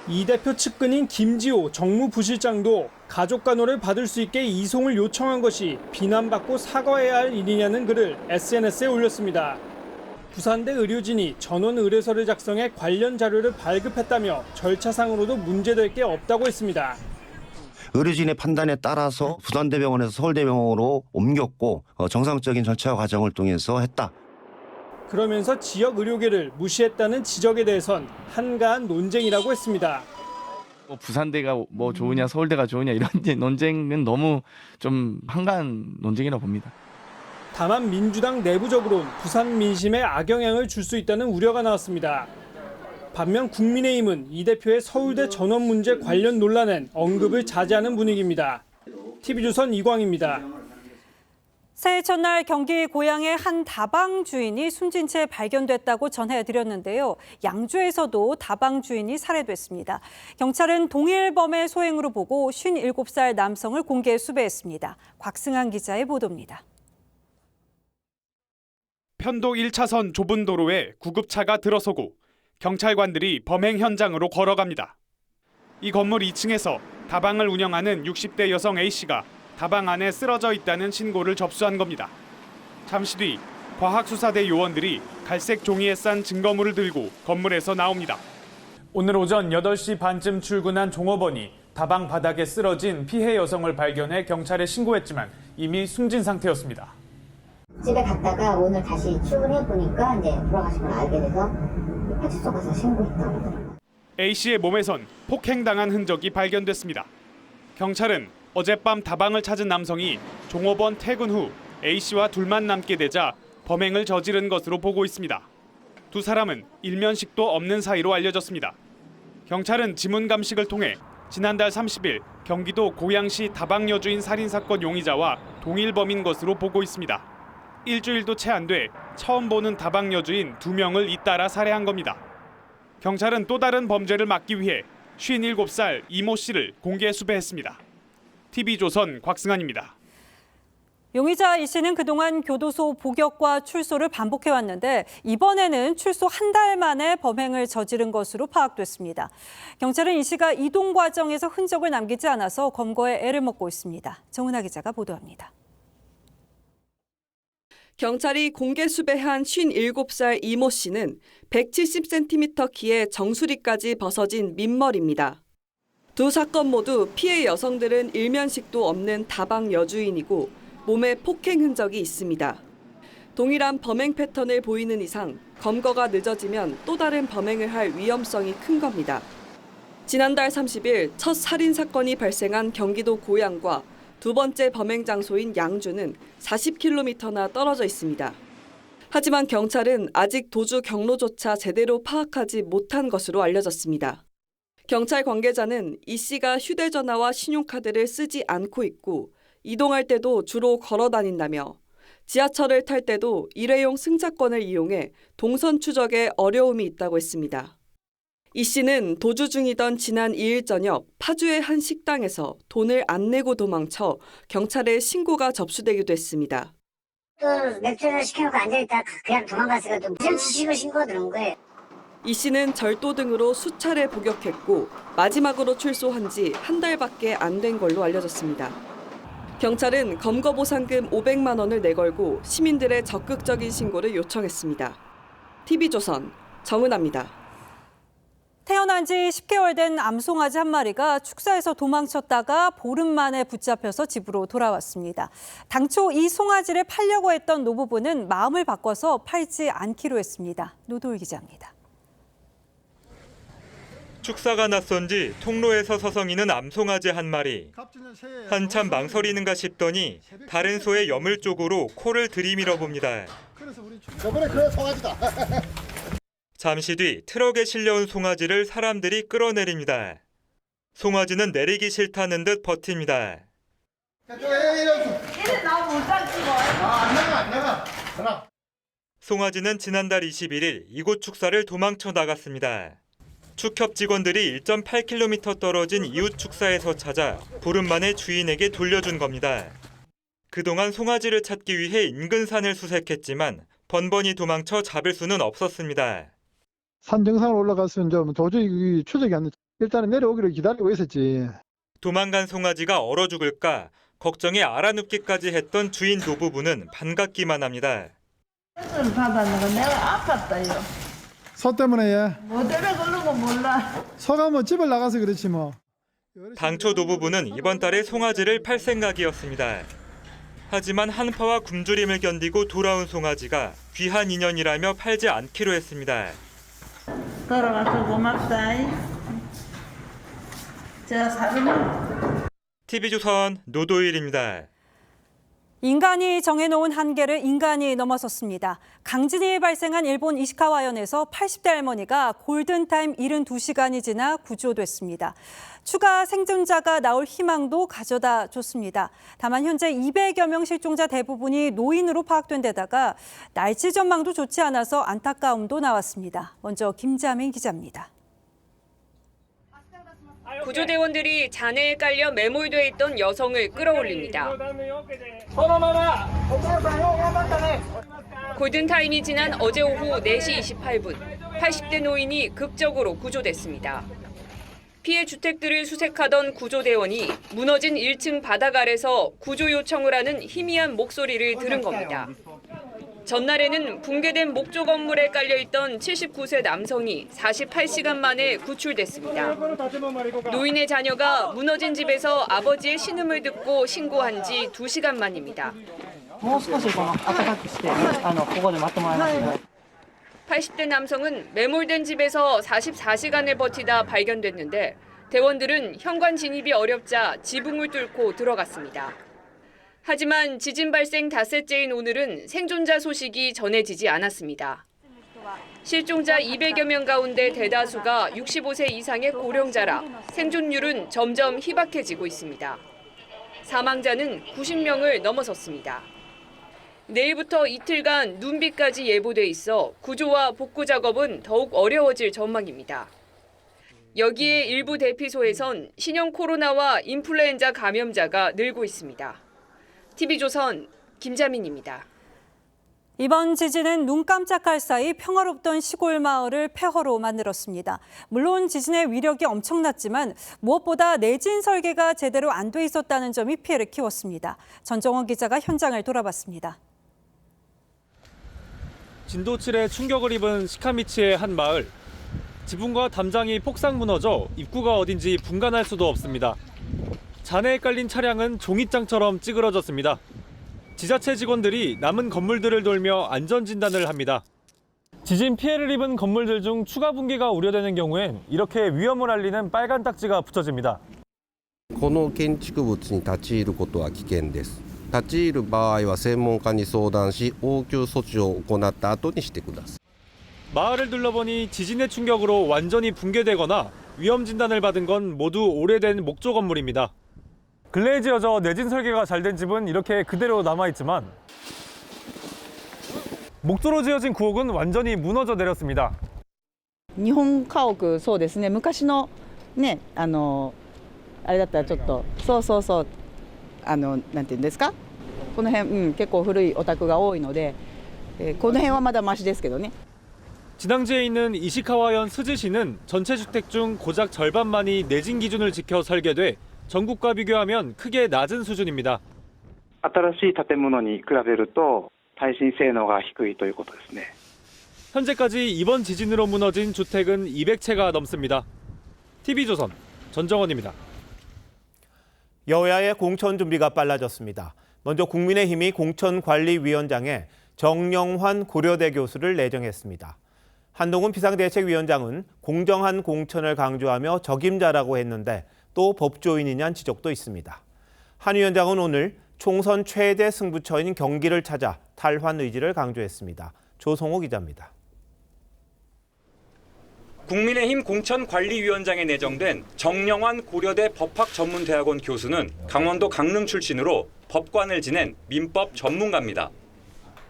S7: 이 대표 측근인 김지호 정무부실장도 가족 간호를 받을 수 있게 이송을 요청한 것이 비난받고 사과해야 할 일이냐는 글을 SNS에 올렸습니다. 부산대 의료진이 전원 의뢰서를 작성해 관련 자료를 발급했다며 절차상으로도 문제될 게 없다고 했습니다.
S10: 의료진의 판단에 따라서 부산대병원에서 서울대병원으로 옮겼고 정상적인 절차 과정을 통해서 했다.
S7: 그러면서 지역 의료계를 무시했다는 지적에 대해선 한가한 논쟁이라고 했습니다.
S11: 부산대가 뭐 좋으냐 서울대가 좋으냐 이런 논쟁은 너무 좀 한가한 논쟁이라고 봅니다.
S7: 다만 민주당 내부적으로는 부산 민심에 악영향을 줄 수 있다는 우려가 나왔습니다. 반면 국민의힘은 이 대표의 서울대 전원 문제 관련 논란엔 언급을 자제하는 분위기입니다. TV조선 이광희입니다.
S25: 새해 첫날 경기 고양의 한 다방 주인이 숨진 채 발견됐다고 전해드렸는데요. 양주에서도 다방 주인이 살해됐습니다. 경찰은 동일 범의 소행으로 보고 57살 남성을 공개 수배했습니다. 곽승한 기자의 보도입니다.
S12: 편도 1차선 좁은 도로에 구급차가 들어서고 경찰관들이 범행 현장으로 걸어갑니다. 이 건물 2층에서 다방을 운영하는 60대 여성 A씨가 다방 안에 쓰러져 있다는 신고를 접수한 겁니다. 잠시 뒤 과학수사대 요원들이 갈색 종이에 싼 증거물을 들고 건물에서 나옵니다. 오늘 오전 8시 반쯤 출근한 종업원이 다방 바닥에 쓰러진 피해 여성을 발견해 경찰에 신고했지만 이미 숨진 상태였습니다.
S13: 집에 갔다가 오늘 다시 출근해 보니까 이제 돌아가신 걸 알게 돼서 파출소 가서 신고했다고.
S12: A씨의 몸에선 폭행당한 흔적이 발견됐습니다. 경찰은 어젯밤 다방을 찾은 남성이 종업원 퇴근 후 A씨와 둘만 남게 되자 범행을 저지른 것으로 보고 있습니다. 두 사람은 일면식도 없는 사이로 알려졌습니다. 경찰은 지문 감식을 통해 지난달 30일 경기도 고양시 다방 여주인 살인사건 용의자와 동일 범인 것으로 보고 있습니다. 일주일도 채 안 돼 처음 보는 다방 여주인 2명을 잇따라 살해한 겁니다. 경찰은 또 다른 범죄를 막기 위해 57살 이모 씨를 공개 수배했습니다. TV조선 곽승환입니다.
S25: 용의자 이 씨는 그동안 교도소 복역과 출소를 반복해왔는데 이번에는 출소 한 달 만에 범행을 저지른 것으로 파악됐습니다. 경찰은 이 씨가 이동 과정에서 흔적을 남기지 않아서 검거에 애를 먹고 있습니다. 정은하 기자가 보도합니다.
S14: 경찰이 공개 수배한 57살 이모 씨는 170cm 키에 정수리까지 벗어진 민머리입니다. 두 사건 모두 피해 여성들은 일면식도 없는 다방 여주인이고 몸에 폭행 흔적이 있습니다. 동일한 범행 패턴을 보이는 이상 검거가 늦어지면 또 다른 범행을 할 위험성이 큰 겁니다. 지난달 30일 첫 살인 사건이 발생한 경기도 고양과 두 번째 범행 장소인 양주는 40km나 떨어져 있습니다. 하지만 경찰은 아직 도주 경로조차 제대로 파악하지 못한 것으로 알려졌습니다. 경찰 관계자는 이 씨가 휴대전화와 신용카드를 쓰지 않고 있고 이동할 때도 주로 걸어 다닌다며 지하철을 탈 때도 일회용 승차권을 이용해 동선 추적에 어려움이 있다고 했습니다. 이 씨는 도주 중이던 지난 2일 저녁 파주의 한 식당에서 돈을 안 내고 도망쳐 경찰에 신고가 접수되기도 했습니다.
S13: 또 맥주 하나 시켜놓고 앉아있다가 그냥 도망갔으니까 좀 무전치식을 신고가 들어온 거예요.
S14: 이 씨는 절도 등으로 수차례 복역했고 마지막으로 출소한 지 한 달밖에 안 된 걸로 알려졌습니다. 경찰은 검거 보상금 500만 원을 내걸고 시민들의 적극적인 신고를 요청했습니다. TV조선 정은아입니다.
S25: 태어난 지 10개월 된 암송아지 한 마리가 축사에서 도망쳤다가 보름 만에 붙잡혀서 집으로 돌아왔습니다. 당초 이 송아지를 팔려고 했던 노부부는 마음을 바꿔서 팔지 않기로 했습니다. 노도일 기자입니다.
S15: 축사가 낯선 지 통로에서 서성이는 암송아지 한 마리. 한참 망설이는가 싶더니 다른 소의 여물 쪽으로 코를 들이밀어 봅니다.
S3: 저번에 그래 송아지다.
S15: 잠시 뒤 트럭에 실려온 송아지를 사람들이 끌어내립니다. 송아지는 내리기 싫다는 듯 버팁니다. 송아지는 지난달 21일 이곳 축사를 도망쳐 나갔습니다. 축협 직원들이 1.8km 떨어진 이웃 축사에서 찾아 보름 만에 주인에게 돌려준 겁니다. 그동안 송아지를 찾기 위해 인근 산을 수색했지만 번번이 도망쳐 잡을 수는 없었습니다.
S16: 산 정상으로 올라갔으면 좀 도저히 추적이 안 됐죠. 일단은 내려오기를 기다리고 있었지.
S15: 도망간 송아지가 얼어 죽을까 걱정에 알아눕기까지 했던 주인 노부부는 반갑기만 합니다.
S17: 받았는 내가 아팠다요.
S16: 소 때문에 얘.
S17: 뭐 때문에 그런 거 몰라.
S16: 소가 뭐 집을 나가서 그렇지 뭐.
S15: 당초 노부부는 이번 달에 송아지를 팔 생각이었습니다. 하지만 한파와 굶주림을 견디고 돌아온 송아지가 귀한 인연이라며 팔지 않기로 했습니다.
S17: 돌아와서 고맙다. 제가 사는
S15: TV조선 노도일입니다.
S25: 인간이 정해놓은 한계를 인간이 넘어섰습니다. 강진이 발생한 일본 이시카와현에서 80대 할머니가 골든타임 72시간이 지나 구조됐습니다. 추가 생존자가 나올 희망도 가져다 줬습니다. 다만 현재 200여 명 실종자 대부분이 노인으로 파악된 데다가 날씨 전망도 좋지 않아서 안타까움도 나왔습니다. 먼저 김자민 기자입니다.
S18: 구조대원들이 잔해에 깔려 매몰돼 있던 여성을 끌어올립니다. 골든타임이 지난 어제 오후 4시 28분, 80대 노인이 극적으로 구조됐습니다. 피해 주택들을 수색하던 구조대원이 무너진 1층 바닥 아래서 구조 요청을 하는 희미한 목소리를 들은 겁니다. 전날에는 붕괴된 목조 건물에 깔려있던 79세 남성이 48시간 만에 구출됐습니다. 노인의 자녀가 무너진 집에서 아버지의 신음을 듣고 신고한 지 2시간 만입니다. 80대 남성은 매몰된 집에서 44시간을 버티다 발견됐는데 대원들은 현관 진입이 어렵자 지붕을 뚫고 들어갔습니다. 하지만 지진 발생 닷새째인 오늘은 생존자 소식이 전해지지 않았습니다. 실종자 200여 명 가운데 대다수가 65세 이상의 고령자라 생존율은 점점 희박해지고 있습니다. 사망자는 90명을 넘어섰습니다. 내일부터 이틀간 눈비까지 예보돼 있어 구조와 복구 작업은 더욱 어려워질 전망입니다. 여기에 일부 대피소에선 신형 코로나와 인플루엔자 감염자가 늘고 있습니다. TV조선 김자민입니다.
S25: 이번 지진은 눈 깜짝할 사이 평화롭던 시골 마을을 폐허로 만들었습니다. 물론 지진의 위력이 엄청났지만 무엇보다 내진 설계가 제대로 안 돼 있었다는 점이 피해를 키웠습니다. 전정원 기자가 현장을 돌아봤습니다.
S7: 진도 7의 충격을 입은 시카미치의 한 마을. 지붕과 담장이 폭삭 무너져 입구가 어딘지 분간할 수도 없습니다. 잔해에 깔린 차량은 종이장처럼 찌그러졌습니다. 지자체 직원들이 남은 건물들을 돌며 안전 진단을 합니다. 지진 피해를 입은 건물들 중 추가 붕괴가 우려되는 경우엔 이렇게 위험을 알리는 빨간 딱지가 붙여집니다.
S19: この建築物に立ち入ることは危険です。立ち入る場合は専門家に相談し、応急措置を行った後にしてください。
S7: 마을을 둘러보니 지진의 충격으로 완전히 붕괴되거나 위험 진단을 받은 건 모두 오래된 목조 건물입니다. 근래에 지어져 내진 설계가 잘 된 집은 이렇게 그대로 남아있지만 목조로 지어진 구옥은 완전히 무너져 내렸습니다.
S17: 日本家屋そうですね。昔のねあれだったらちょっとそうなんていうんですか。この辺結構古いお宅が多いので、この辺はまだマシですけどね。
S1: 진앙지에 있는 이시카와현 스즈시는 전체 주택 중 고작 절반만이 내진 기준을 지켜 설계돼 전국과 비교하면 크게 낮은 수준입니다.
S2: 新しい建物に比べると耐震性能が低いということですね。
S1: 현재까지 이번 지진으로 무너진 주택은 200채가 넘습니다. TV조선 전정원입니다.
S4: 여야의 공천 준비가 빨라졌습니다. 먼저 국민의힘이 공천관리위원장에 정영환 고려대 교수를 내정했습니다. 한동훈 비상대책위원장은 공정한 공천을 강조하며 적임자라고 했는데 또 법조인이냐는 지적도 있습니다. 한 위원장은 오늘 총선 최대 승부처인 경기를 찾아 탈환 의지를 강조했습니다. 조성호 기자입니다.
S8: 국민의힘 공천관리위원장에 내정된 정영환 고려대 법학전문대학원 교수는 강원도 강릉 출신으로 법관을 지낸 민법 전문가입니다.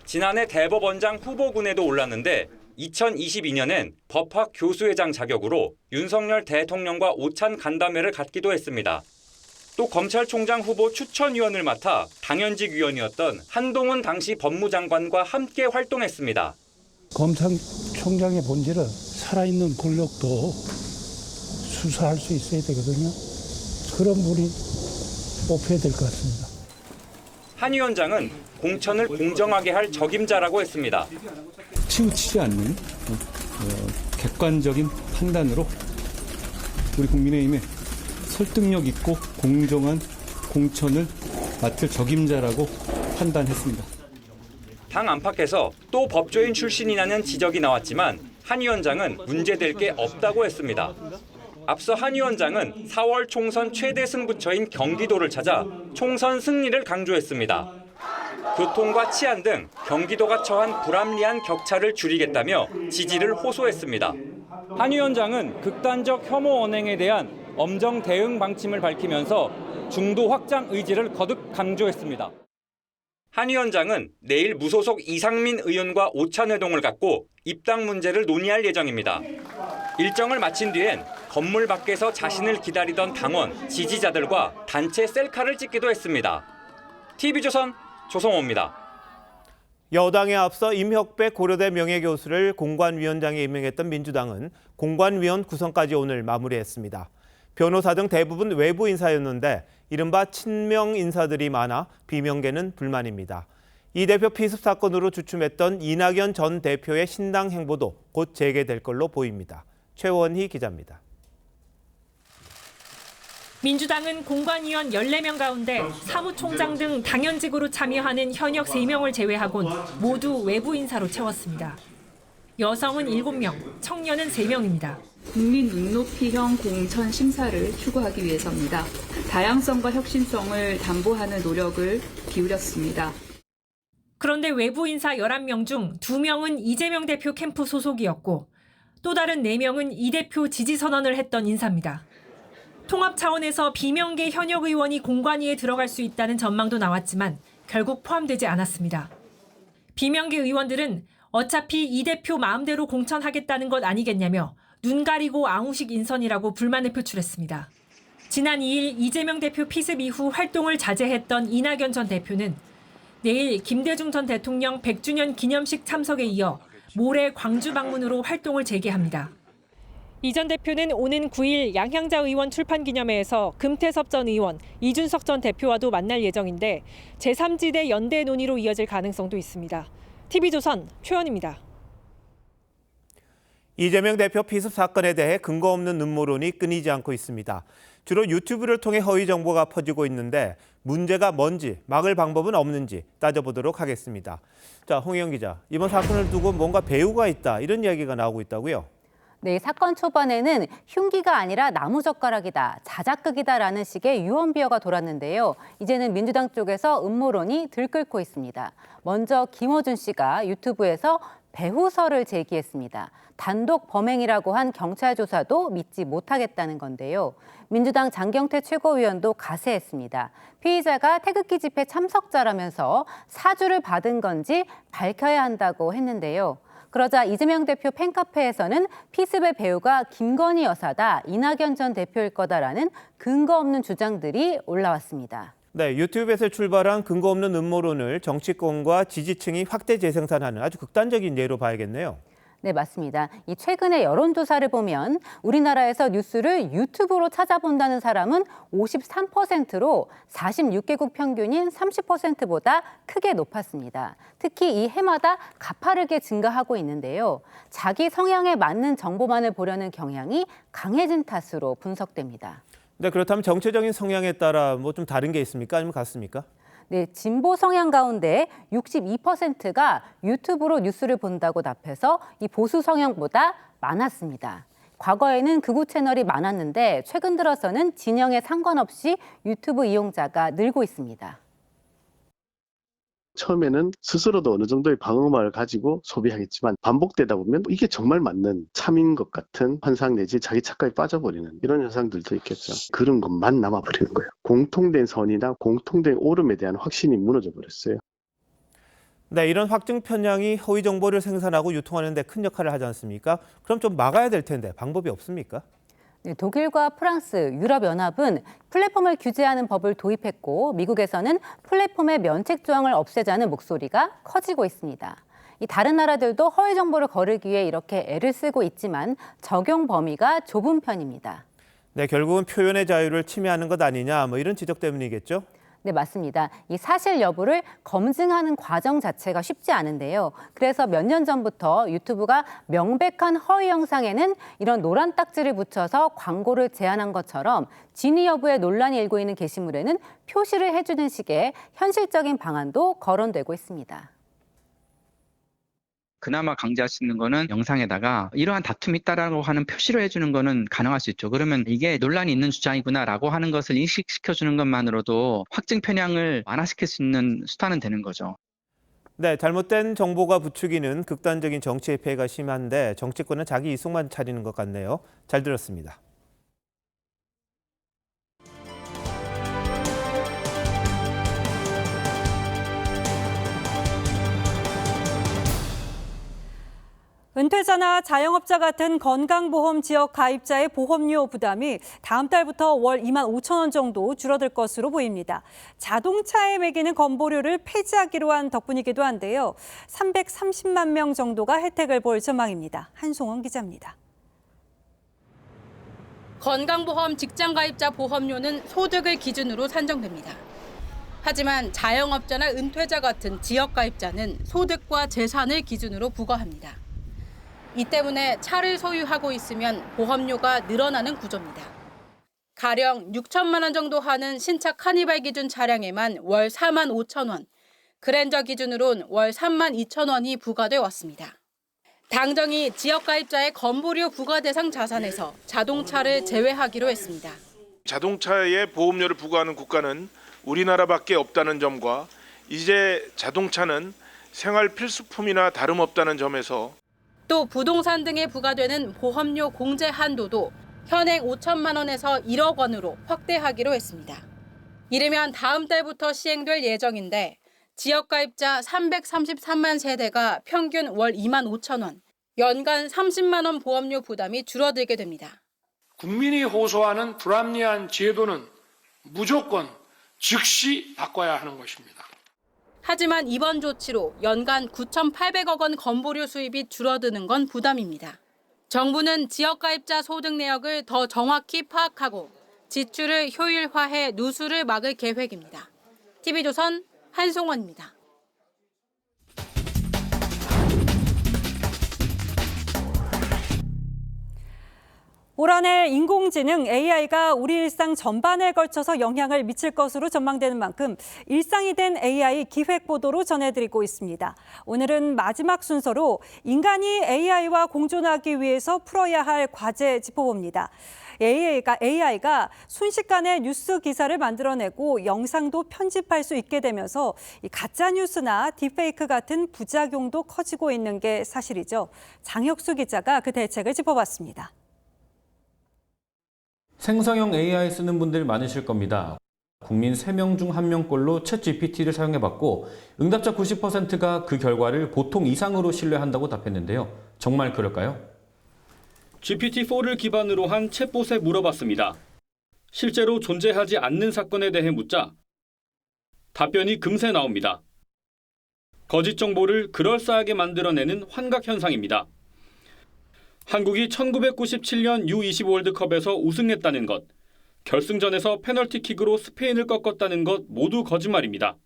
S8: 지난해 대법원장 후보군에도 올랐는데 2022년엔 법학 교수회장 자격으로 윤석열 대통령과 오찬 간담회를 갖기도 했습니다. 또 검찰총장 후보 추천위원을 맡아 당연직 위원이었던 한동훈 당시 법무장관과 함께 활동했습니다.
S20: 검찰총장의 본질은 살아있는 권력도 수사할 수 있어야 되거든요. 그런 분이 뽑혀야 될 것 같습니다.
S8: 한 위원장은 공천을 공정하게 할 적임자라고 했습니다.
S21: 치우치지 않는 객관적인 판단으로 우리 국민의힘에 설득력 있고 공정한 공천을 맡을 적임자라고 판단했습니다.
S8: 당 안팎에서 또 법조인 출신이라는 지적이 나왔지만 한 위원장은 문제될 게 없다고 했습니다. 앞서 한 위원장은 4월 총선 최대 승부처인 경기도를 찾아 총선 승리를 강조했습니다. 교통과 치안 등 경기도가 처한 불합리한 격차를 줄이겠다며 지지를 호소했습니다. 한 위원장은 극단적 혐오 언행에 대한 엄정 대응 방침을 밝히면서 중도 확장 의지를 거듭 강조했습니다. 한 위원장은 내일 무소속 이상민 의원과 오찬회동을 갖고 입당 문제를 논의할 예정입니다. 일정을 마친 뒤엔 건물 밖에서 자신을 기다리던 당원, 지지자들과 단체 셀카를 찍기도 했습니다. TV조선 조성호입니다.
S4: 여당에 앞서 임혁백 고려대 명예교수를 공관위원장에 임명했던 민주당은 공관위원 구성까지 오늘 마무리했습니다. 변호사 등 대부분 외부 인사였는데 이른바 친명 인사들이 많아 비명계는 불만입니다. 이 대표 피습 사건으로 주춤했던 이낙연 전 대표의 신당 행보도 곧 재개될 걸로 보입니다. 최원희 기자입니다.
S22: 민주당은 공관위원 14명 가운데 사무총장 등 당연직으로 참여하는 현역 3명을 제외하곤 모두 외부 인사로 채웠습니다. 여성은 7명, 청년은 3명입니다.
S23: 국민 눈높이형 공천 심사를 추구하기 위해서입니다. 다양성과 혁신성을 담보하는 노력을 기울였습니다.
S22: 그런데 외부 인사 11명 중 2명은 이재명 대표 캠프 소속이었고 또 다른 4명은 이 대표 지지 선언을 했던 인사입니다. 통합 차원에서 비명계 현역 의원이 공관위에 들어갈 수 있다는 전망도 나왔지만 결국 포함되지 않았습니다. 비명계 의원들은 어차피 이 대표 마음대로 공천하겠다는 것 아니겠냐며 눈 가리고 앙후식 인선이라고 불만을 표출했습니다. 지난 2일 이재명 대표 피습 이후 활동을 자제했던 이낙연 전 대표는 내일 김대중 전 대통령 100주년 기념식 참석에 이어 모레 광주 방문으로 활동을 재개합니다. 이 전 대표는 오는 9일 양향자 의원 출판 기념회에서 금태섭 전 의원, 이준석 전 대표와도 만날 예정인데 제3지대 연대 논의로 이어질 가능성도 있습니다. TV조선 최원입니다.
S4: 이재명 대표 피습 사건에 대해 근거 없는 음모론이 끊이지 않고 있습니다. 주로 유튜브를 통해 허위 정보가 퍼지고 있는데 문제가 뭔지 막을 방법은 없는지 따져보도록 하겠습니다. 자, 홍희영 기자, 이번 사건을 두고 뭔가 배후가 있다 이런 이야기가 나오고 있다고요?
S24: 네, 사건 초반에는 흉기가 아니라 나무젓가락이다, 자작극이다라는 식의 유언비어가 돌았는데요. 이제는 민주당 쪽에서 음모론이 들끓고 있습니다. 먼저 김어준 씨가 유튜브에서 배후설을 제기했습니다. 단독 범행이라고 한 경찰 조사도 믿지 못하겠다는 건데요. 민주당 장경태 최고위원도 가세했습니다. 피의자가 태극기 집회 참석자라면서 사주를 받은 건지 밝혀야 한다고 했는데요. 그러자 이재명 대표 팬카페에서는 피습의 배우가 김건희 여사다, 이낙연 전 대표일 거다라는 근거 없는 주장들이 올라왔습니다.
S4: 네, 유튜브에서 출발한 근거 없는 음모론을 정치권과 지지층이 확대 재생산하는 아주 극단적인 예로 봐야겠네요.
S24: 네, 맞습니다. 이 최근의 여론조사를 보면 우리나라에서 뉴스를 유튜브로 찾아본다는 사람은 53%로 46개국 평균인 30%보다 크게 높았습니다. 특히 이 해마다 가파르게 증가하고 있는데요. 자기 성향에 맞는 정보만을 보려는 경향이 강해진 탓으로 분석됩니다.
S4: 네, 그렇다면 정체적인 성향에 따라 뭐 좀 다른 게 있습니까? 아니면 같습니까?
S24: 네, 진보 성향 가운데 62%가 유튜브로 뉴스를 본다고 답해서 이 보수 성향보다 많았습니다. 과거에는 극우 채널이 많았는데 최근 들어서는 진영에 상관없이 유튜브 이용자가 늘고 있습니다.
S5: 처음에는 스스로도 어느 정도의 방어막을 가지고 소비하겠지만 반복되다 보면 이게 정말 맞는 참인 것 같은 환상 내지 자기 착각에 빠져버리는 이런 현상들도 있겠죠. 그런 것만 남아버리는 거예요. 공통된 선이나 공통된 옳음에 대한 확신이 무너져 버렸어요.
S4: 네, 이런 확증 편향이 허위 정보를 생산하고 유통하는 데 큰 역할을 하지 않습니까? 그럼 좀 막아야 될 텐데 방법이 없습니까?
S24: 네, 독일과 프랑스, 유럽연합은 플랫폼을 규제하는 법을 도입했고 미국에서는 플랫폼의 면책 조항을 없애자는 목소리가 커지고 있습니다. 이 다른 나라들도 허위 정보를 거르기 위해 이렇게 애를 쓰고 있지만 적용 범위가 좁은 편입니다.
S4: 네, 결국은 표현의 자유를 침해하는 것 아니냐 뭐 이런 지적 때문이겠죠?
S24: 네, 맞습니다. 이 사실 여부를 검증하는 과정 자체가 쉽지 않은데요. 그래서 몇 년 전부터 유튜브가 명백한 허위 영상에는 이런 노란 딱지를 붙여서 광고를 제한한 것처럼 진위 여부에 논란이 일고 있는 게시물에는 표시를 해주는 식의 현실적인 방안도 거론되고 있습니다.
S6: 그나마 강제할 수 있는 거는 영상에다가 이러한 다툼이 있다라고 하는 표시를 해주는 거는 가능할 수 있죠. 그러면 이게 논란이 있는 주장이구나라고 하는 것을 인식시켜주는 것만으로도 확증 편향을 완화시킬 수 있는 수단은 되는 거죠.
S4: 네, 잘못된 정보가 부추기는 극단적인 정치의 폐해가 심한데 정치권은 자기 이속만 차리는 것 같네요. 잘 들었습니다.
S25: 은퇴자나 자영업자 같은 건강보험 지역 가입자의 보험료 부담이 다음 달부터 월 2만 5천 원 정도 줄어들 것으로 보입니다. 자동차에 매기는 건보료를 폐지하기로 한 덕분이기도 한데요. 330만 명 정도가 혜택을 볼 전망입니다. 한송원 기자입니다.
S9: 건강보험 직장가입자 보험료는 소득을 기준으로 산정됩니다. 하지만 자영업자나 은퇴자 같은 지역가입자는 소득과 재산을 기준으로 부과합니다. 이 때문에 차를 소유하고 있으면 보험료가 늘어나는 구조입니다. 가령 6천만 원 정도 하는 신차 카니발 기준 차량에만 월 4만 5천 원, 그랜저 기준으론 월 3만 2천 원이 부과돼 왔습니다. 당정이 지역가입자의 건보료 부과 대상 자산에서 자동차를 제외하기로 했습니다.
S10: 자동차에 보험료를 부과하는 국가는 우리나라밖에 없다는 점과 이제 자동차는 생활 필수품이나 다름없다는 점에서
S9: 또 부동산 등에 부과되는 보험료 공제 한도도 현행 5천만 원에서 1억 원으로 확대하기로 했습니다. 이르면 다음 달부터 시행될 예정인데 지역가입자 333만 세대가 평균 월 2만 5천 원, 연간 30만 원 보험료 부담이 줄어들게 됩니다.
S11: 국민이 호소하는 불합리한 제도는 무조건 즉시 바꿔야 하는 것입니다.
S9: 하지만 이번 조치로 연간 9,800억 원 건보료 수입이 줄어드는 건 부담입니다. 정부는 지역가입자 소득 내역을 더 정확히 파악하고 지출을 효율화해 누수를 막을 계획입니다. TV조선 한송원입니다.
S25: 올 한해 인공지능 AI가 우리 일상 전반에 걸쳐서 영향을 미칠 것으로 전망되는 만큼 일상이 된 AI 기획보도로 전해드리고 있습니다. 오늘은 마지막 순서로 인간이 AI와 공존하기 위해서 풀어야 할 과제 짚어봅니다. AI가 순식간에 뉴스 기사를 만들어내고 영상도 편집할 수 있게 되면서 가짜뉴스나 딥페이크 같은 부작용도 커지고 있는 게 사실이죠. 장혁수 기자가 그 대책을 짚어봤습니다.
S26: 생성형 AI 쓰는 분들 많으실 겁니다. 국민 3명 중 1명꼴로 챗GPT를 사용해봤고 응답자 90%가 그 결과를 보통 이상으로 신뢰한다고 답했는데요. 정말 그럴까요? GPT-4를 기반으로 한 챗봇에 물어봤습니다. 실제로 존재하지 않는 사건에 대해 묻자 답변이 금세 나옵니다. 거짓 정보를 그럴싸하게 만들어내는 환각 현상입니다.
S3: 한국이 1997년 U20 월드컵에서 우승했다는 것, 결승전에서 페널티킥으로 스페인을 꺾었다는 것 모두 거짓말입니다.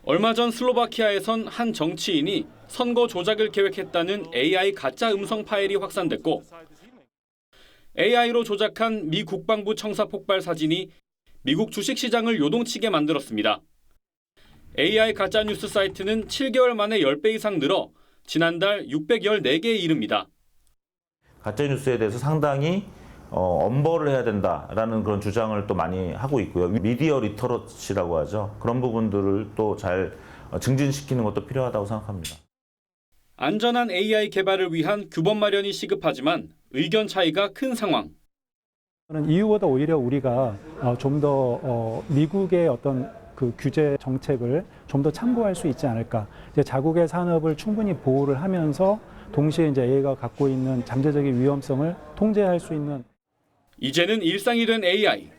S3: 얼마 전 슬로바키아에선 한 정치인이 선거 조작을 계획했다는 AI 가짜 음성 파일이 확산됐고 AI로 조작한 미 국방부 청사 폭발 사진이 미국 주식시장을 요동치게 만들었습니다. AI 가짜뉴스 사이트는 7개월 만에 10배 이상 늘어 지난달 614개에 이릅니다.
S12: 가짜뉴스에 대해서 상당히 엄벌을 해야 된다라는 그런 주장을 또 많이 하고 있고요. 미디어 리터러시라고 하죠. 그런 부분들을 또 잘 증진시키는 것도 필요하다고 생각합니다.
S3: 안전한 AI 개발을 위한 규범 마련이 시급하지만 의견 차이가 큰 상황.
S13: 이유보다 오히려 우리가 좀 더 미국의 어떤 그 규제 정책을 좀 더 참고할 수 있지 않을까. 이제 자국의 산업을 충분히 보호를 하면서 동시에 이제 AI가 갖고 있는 잠재적인 위험성을 통제할 수 있는.
S3: 이제는 일상이 된 AI.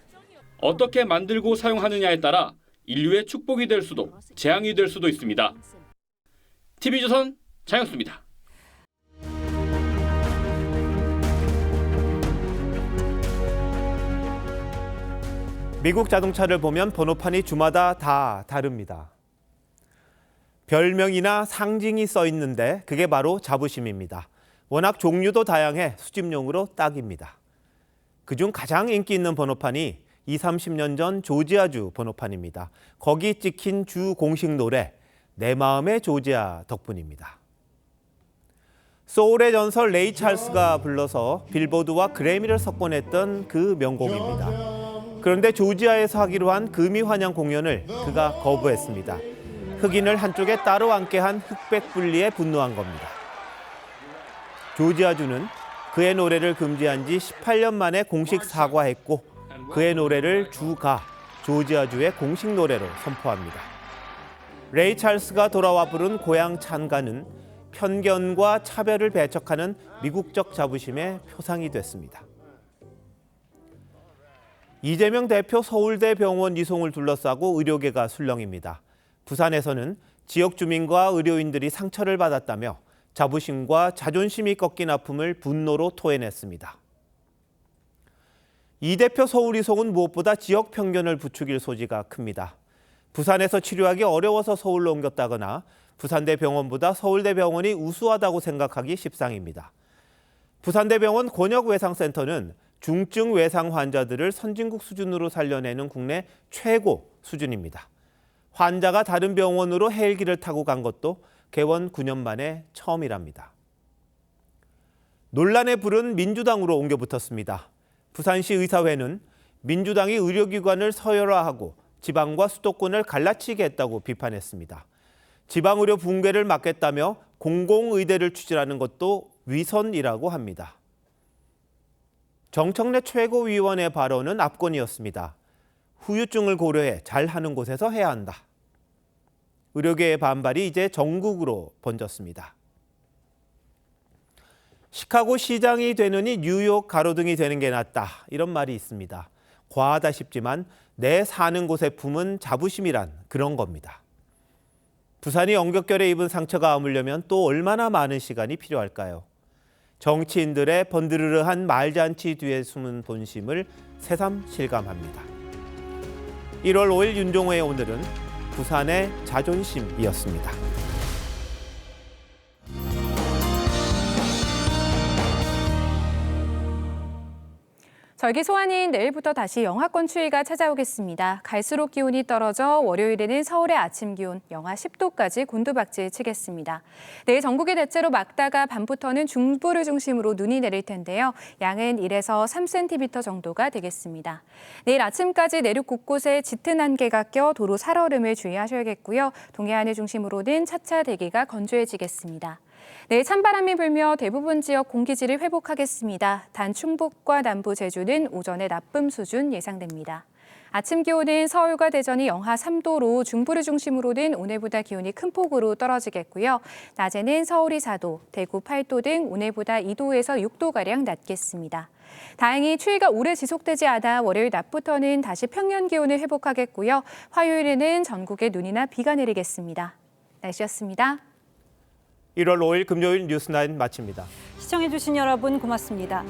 S3: 어떻게 만들고 사용하느냐에 따라 인류의 축복이 될 수도 재앙이 될 수도 있습니다. TV조선 장혁수입니다.
S4: 미국 자동차를 보면 번호판이 주마다 다 다릅니다. 별명이나 상징이 써 있는데 그게 바로 자부심입니다. 워낙 종류도 다양해 수집용으로 딱입니다. 그중 가장 인기 있는 번호판이 20-30년 전 조지아주 번호판입니다. 거기 찍힌 주 공식 노래 내 마음의 조지아 덕분입니다. 소울의 전설 레이 찰스가 불러서 빌보드와 그래미를 석권했던 그 명곡입니다. 그런데 조지아에서 하기로 한 금이 환영 공연을 그가 거부했습니다. 흑인을 한쪽에 따로 앉게 한 흑백 분리에 분노한 겁니다. 조지아주는 그의 노래를 금지한 지 18년 만에 공식 사과했고 그의 노래를 주가 조지아주의 공식 노래로 선포합니다. 레이 찰스가 돌아와 부른 고향 찬가는 편견과 차별을 배척하는 미국적 자부심의 표상이 됐습니다. 이재명 대표 서울대 병원 이송을 둘러싸고 의료계가 술렁입니다. 부산에서는 지역 주민과 의료인들이 상처를 받았다며 자부심과 자존심이 꺾인 아픔을 분노로 토해냈습니다. 이 대표 서울 이송은 무엇보다 지역 편견을 부추길 소지가 큽니다. 부산에서 치료하기 어려워서 서울로 옮겼다거나 부산대 병원보다 서울대 병원이 우수하다고 생각하기 십상입니다. 부산대 병원 권역외상센터는 중증 외상 환자들을 선진국 수준으로 살려내는 국내 최고 수준입니다. 환자가 다른 병원으로 헬기를 타고 간 것도 개원 9년 만에 처음이랍니다. 논란의 불은 민주당으로 옮겨붙었습니다. 부산시 의사회는 민주당이 의료기관을 서열화하고 지방과 수도권을 갈라치게 했다고 비판했습니다. 지방의료 붕괴를 막겠다며 공공의대를 추진하는 것도 위선이라고 합니다. 정청래 최고위원의 발언은 압권이었습니다. 후유증을 고려해 잘하는 곳에서 해야 한다. 의료계의 반발이 이제 전국으로 번졌습니다. 시카고 시장이 되느니 뉴욕 가로등이 되는 게 낫다. 이런 말이 있습니다. 과하다 싶지만 내 사는 곳의 품은 자부심이란 그런 겁니다. 부산이 엉겹결에 입은 상처가 아물려면 또 얼마나 많은 시간이 필요할까요? 정치인들의 번드르르한 말잔치 뒤에 숨은 본심을 새삼 실감합니다. 1월 5일 윤종호의 오늘은 부산의 자존심이었습니다.
S14: 절기 소환인 내일부터 다시 영하권 추위가 찾아오겠습니다. 갈수록 기온이 떨어져 월요일에는 서울의 아침 기온 영하 10도까지 곤두박질 치겠습니다. 내일 전국이 대체로 맑다가 밤부터는 중부를 중심으로 눈이 내릴 텐데요. 양은 1에서 3cm 정도가 되겠습니다. 내일 아침까지 내륙 곳곳에 짙은 안개가 껴 도로 살얼음을 주의하셔야겠고요. 동해안을 중심으로는 차차 대기가 건조해지겠습니다. 내일 찬바람이 불며 대부분 지역 공기질을 회복하겠습니다. 단 충북과 남부 제주는 오전에 나쁨 수준 예상됩니다. 아침 기온은 서울과 대전이 영하 3도로 중부를 중심으로는 오늘보다 기온이 큰 폭으로 떨어지겠고요. 낮에는 서울이 4도, 대구 8도 등 오늘보다 2도에서 6도가량 낮겠습니다. 다행히 추위가 오래 지속되지 않아 월요일 낮부터는 다시 평년 기온을 회복하겠고요. 화요일에는 전국에 눈이나 비가 내리겠습니다. 날씨였습니다.
S4: 1월 5일 금요일 뉴스9 마칩니다.
S25: 시청해주신 여러분 고맙습니다.